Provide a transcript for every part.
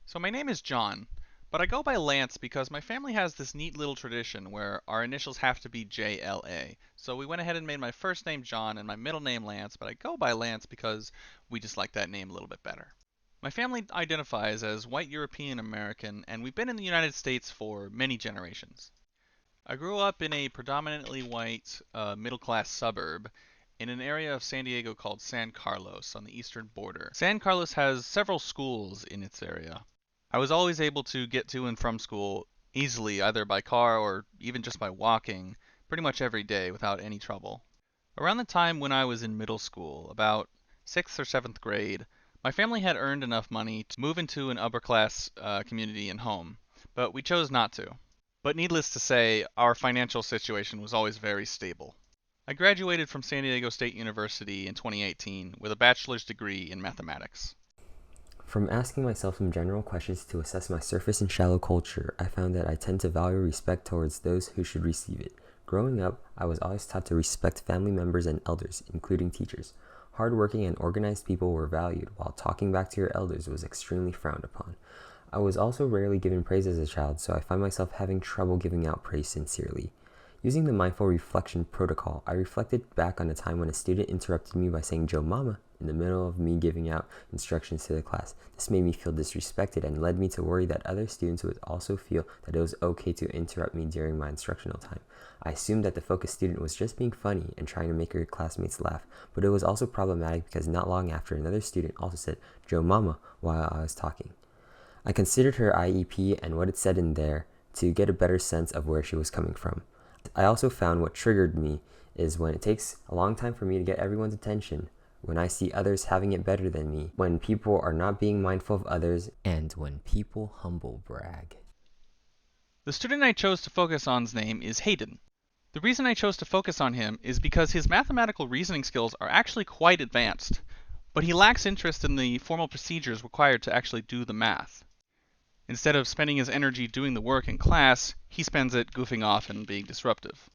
So my name is John, but I go by Lance because my family has this neat little tradition where our initials have to be JLA. So we went ahead and made my first name John and my middle name Lance, but I go by Lance because we just like that name a little bit better. My family identifies as white European American, and we've been in the United States for many generations. I grew up in a predominantly white, middle class suburb in an area of San Diego called San Carlos on the eastern border. San Carlos has several schools in its area. I was always able to get to and from school easily, either by car or even just by walking, pretty much every day without any trouble. Around the time when I was in middle school, about 6th or 7th grade, my family had earned enough money to move into an upper class community and home, but we chose not to. But needless to say, our financial situation was always very stable. I graduated from San Diego State University in 2018 with a bachelor's degree in mathematics. From asking myself some general questions to assess my surface and shallow culture, I found that I tend to value respect towards those who should receive it. Growing up, I was always taught to respect family members and elders, including teachers. Hardworking and organized people were valued, while talking back to your elders was extremely frowned upon. I was also rarely given praise as a child, so I find myself having trouble giving out praise sincerely. Using the mindful reflection protocol, I reflected back on a time when a student interrupted me by saying "Joe Mama" in the middle of me giving out instructions to the class. This made me feel disrespected and led me to worry that other students would also feel that it was okay to interrupt me during my instructional time. I assumed that the focus student was just being funny and trying to make her classmates laugh, but it was also problematic because not long after, another student also said "Joe Mama" while I was talking. I considered her IEP and what it said in there to get a better sense of where she was coming from. I also found what triggered me is when it takes a long time for me to get everyone's attention, when I see others having it better than me, when people are not being mindful of others, and when people humble brag. The student I chose to focus on's name is Hayden. The reason I chose to focus on him is because his mathematical reasoning skills are actually quite advanced, but he lacks interest in the formal procedures required to actually do the math. Instead of spending his energy doing the work in class, he spends it goofing off and being disruptive.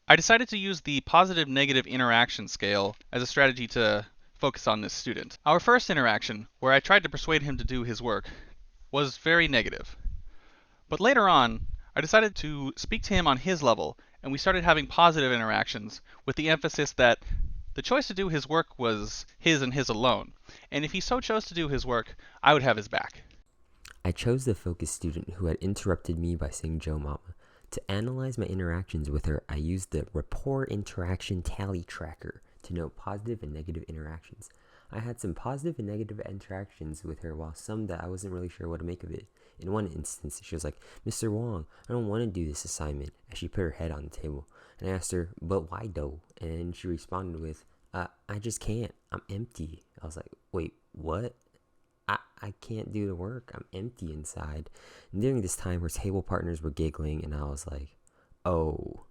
I decided to use the positive negative interaction scale as a strategy to focus on this student. Our first interaction, where I tried to persuade him to do his work, was very negative. But later on, I decided to speak to him on his level, and we started having positive interactions with the emphasis that the choice to do his work was his and his alone, and if he so chose to do his work, I would have his back. I chose the focus student who had interrupted me by saying "Joe Mama." To analyze my interactions with her, I used the rapport interaction tally tracker to note positive and negative interactions. I had some positive and negative interactions with her, while some that I wasn't really sure what to make of it. In one instance, she was like, "Mr. Wong, I don't want to do this assignment," as she put her head on the table. And I asked her, "But why though?" And she responded with, "I just can't. I'm empty." I was like, "Wait, what?" I can't do the work. I'm empty inside. And during this time, her table partners were giggling, and I was like, "Oh,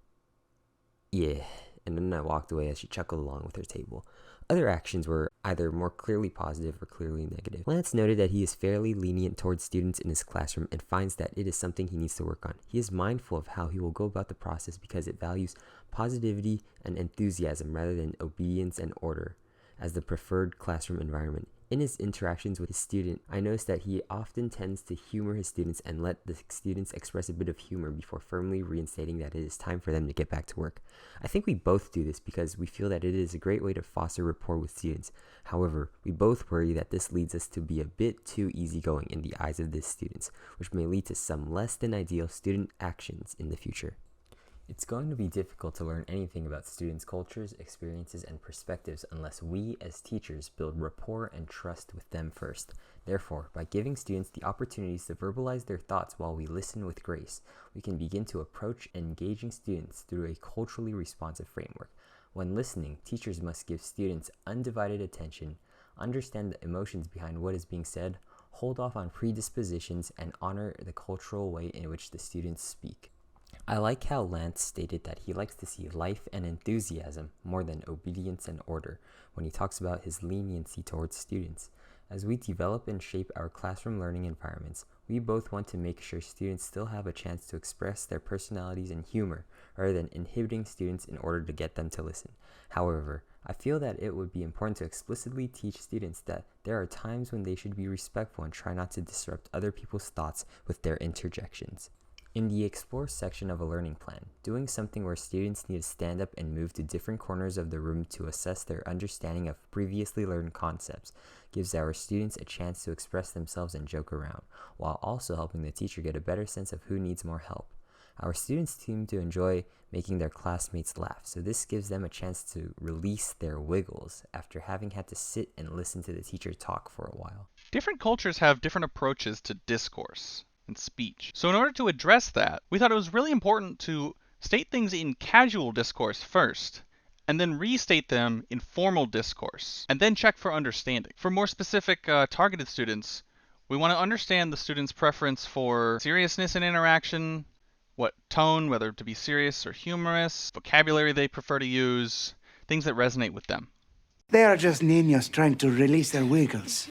yeah." And then I walked away as she chuckled along with her table. Other actions were either more clearly positive or clearly negative. Lance noted that he is fairly lenient towards students in his classroom and finds that it is something he needs to work on. He is mindful of how he will go about the process because it values positivity and enthusiasm rather than obedience and order as the preferred classroom environment. In his interactions with his student, I noticed that he often tends to humor his students and let the students express a bit of humor before firmly reinstating that it is time for them to get back to work. I think we both do this because we feel that it is a great way to foster rapport with students. However, we both worry that this leads us to be a bit too easygoing in the eyes of these students, which may lead to some less than ideal student actions in the future. It's going to be difficult to learn anything about students' cultures, experiences, and perspectives unless we, as teachers, build rapport and trust with them first. Therefore, by giving students the opportunities to verbalize their thoughts while we listen with grace, we can begin to approach engaging students through a culturally responsive framework. When listening, teachers must give students undivided attention, understand the emotions behind what is being said, hold off on predispositions, and honor the cultural way in which the students speak. I like how Lance stated that he likes to see life and enthusiasm more than obedience and order when he talks about his leniency towards students. As we develop and shape our classroom learning environments, we both want to make sure students still have a chance to express their personalities and humor rather than inhibiting students in order to get them to listen. However, I feel that it would be important to explicitly teach students that there are times when they should be respectful and try not to disrupt other people's thoughts with their interjections. In the Explore section of a learning plan, doing something where students need to stand up and move to different corners of the room to assess their understanding of previously learned concepts gives our students a chance to express themselves and joke around, while also helping the teacher get a better sense of who needs more help. Our students seem to enjoy making their classmates laugh, so this gives them a chance to release their wiggles after having had to sit and listen to the teacher talk for a while. Different cultures have different approaches to discourse and speech. So in order to address that, we thought it was really important to state things in casual discourse first, and then restate them in formal discourse, and then check for understanding. For more specific targeted students, we want to understand the student's preference for seriousness in interaction, what tone, whether to be serious or humorous, vocabulary they prefer to use, things that resonate with them. They are just niños trying to release their wiggles.